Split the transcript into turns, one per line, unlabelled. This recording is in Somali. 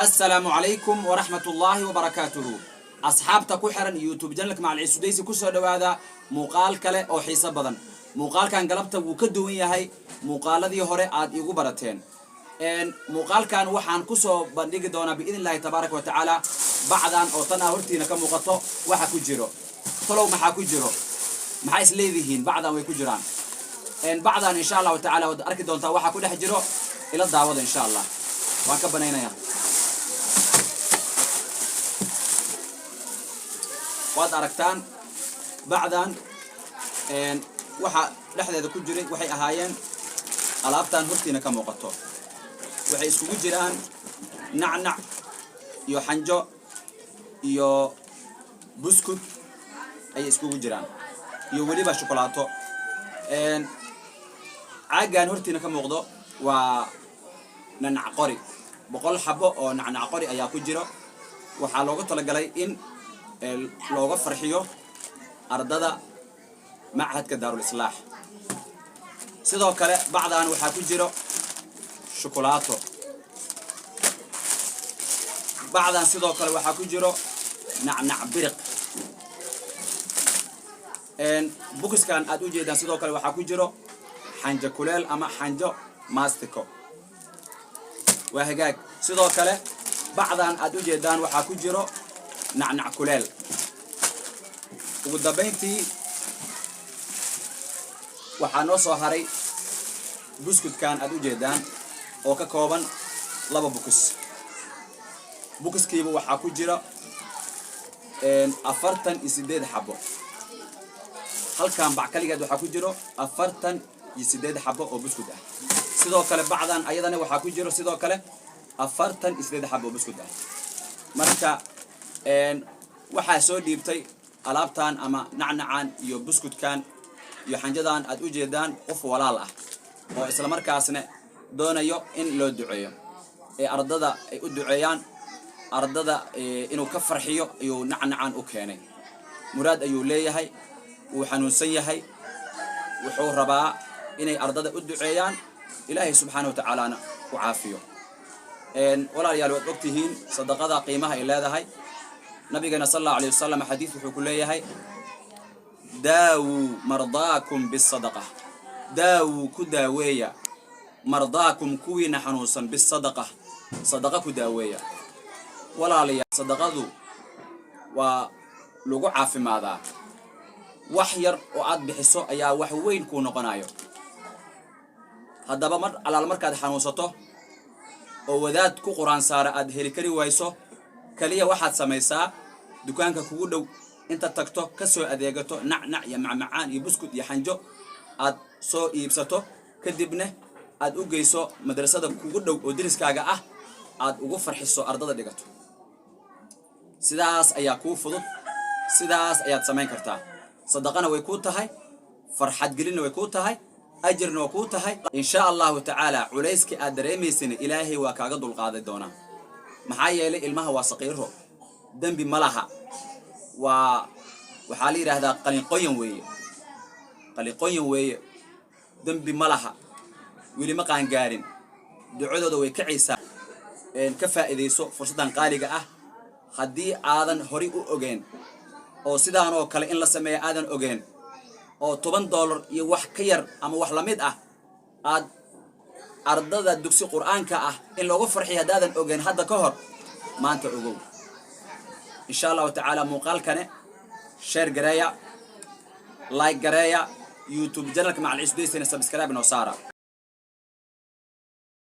السلام عليكم ورحمة الله وبركاته. أصحابتك وحرن يوتيوب جنلك مع العسوديسي كسر هذا مقال كله أو حساب بدن مقال كان قلبته وكدوية هاي مقال ذي هراء عاد يجو برتين إن مقال كان وحن كسر بندق دونا بإذن الله تبارك وتعالى بعدان أو تناهرتينا كم مقطع وحكوجرو طلوا محكوجرو محيس لذيهين بعدان ويكوجران إن بعدان إن شاء الله تعالى أركض دون تواحد كل حجرو إلى الدعوة إن شاء الله وانكبنا هنا waad aragtaan bacdan waxa dhaxdeeda ku jiray waxay ahaayeen alaabtan hortiina ka muuqato waxay isku jiraan nacnac iyo xanjo iyo buskut ay isku jiraan iyo waliba shukulaato caagan hortiina ka muuqdo waa nacnac qori 100 xabo oo nacnac qori ayaa ku jiro waxa loogu talagalay in looga farxiyo ardada macahadka daarul islaax sidoo kale bacdan waxa ku jiro shukulaato bacdan sidoo kale waxa ku jiro nacnac biriq bukiskan aad u jeedaan sidoo kale waxa ku jiro xanjo kuleel ama xanjo maastiko waa hagaag sidoo kale bacdan aad u jeedaan waxa ku jiro nacnac kuleel ugu dambeyntii waxaa noo soo haray buskutkan aad u jeedaan oo ka kooban 2 bukis bukiskiiba waxaa ku jira 48 xabo halkan bac kaligeed waxaa ku jiro 48 xabo oo buskut ah sidoo kale bacdan ayadana waxaa ku jiro sidoo kale 48 xabo oo buskut ah marka waxaa soo dhiibtay alaabtan ama nacnacan iyo buskutkan iyo xanjadan aad u jeedaan qof walaal ah oo isla markaasna doonayo in loo duceeyo ardada ay u duceeyaan ardada inuu ka farxiyo iyo nacnacan u keenay muraad ayuu leeyahay uu xanuunsan yahay wuxuu rabaa inay ardada u duceeyaan ilaahay subxaanahu wa ta'ala u caafiyo walaalayaal waad ogtihiin sadaqada qiimaha ay leedahay نبينا صلى الله عليه وسلم حديث حكوليه هاي داووا مرضاكم بالصدقة داووا كداوية مرضاكم كوين حنوسا بالصدقة صدقة كداوية ولا لي صدقة ولقع في ماذا وحير وعاد بحسو أيا وحوين كونوا قنايو هذا بمر على المركز حنوسته وذات كو قرآن سارة أدهري كري ويسو كليه واحد سميسا دكانك kugu dhow inta tagto ka soo adeegato nacnac ya macmacaan iyo buskut iyo xanjo aad soo iibsato kadibna aad u geyso madrasada kugu dhow oo diriskaaga ah aad ugu farxiso ardada dhigato sidaas ayaa ku fudud sidaas ayaad sameyn kartaa sadaqana way ku tahay farxad gelina way ku tahay ajirna way ku tahay insha Allah ta'ala culayski aad dareemaysin ilaahay waa kaaga dulqaaday doona maxaa yeelay ilmaha waa saqiiro dambi malaha waxa la yiraahdaa qaliqoyan weeye dambi malaha wili ma qaan gaarin ducadooda way kacaysaa ka faa'iideyso fursadan qaaliga ah hadii aadan hori u ogeen oo sidaan oo kale in la sameeyo aadan ogeen oo $10 iyo wax ka yar ama wax la mid ah aad ardada dugsi quraanka ah in looga farxiyo hadaadan ogeen hadda ka hor maanta ogow insha Allah ta'ala muuqaalkane share gareeya like gareeya youtube channelka macal isdeysina subscribe noo saara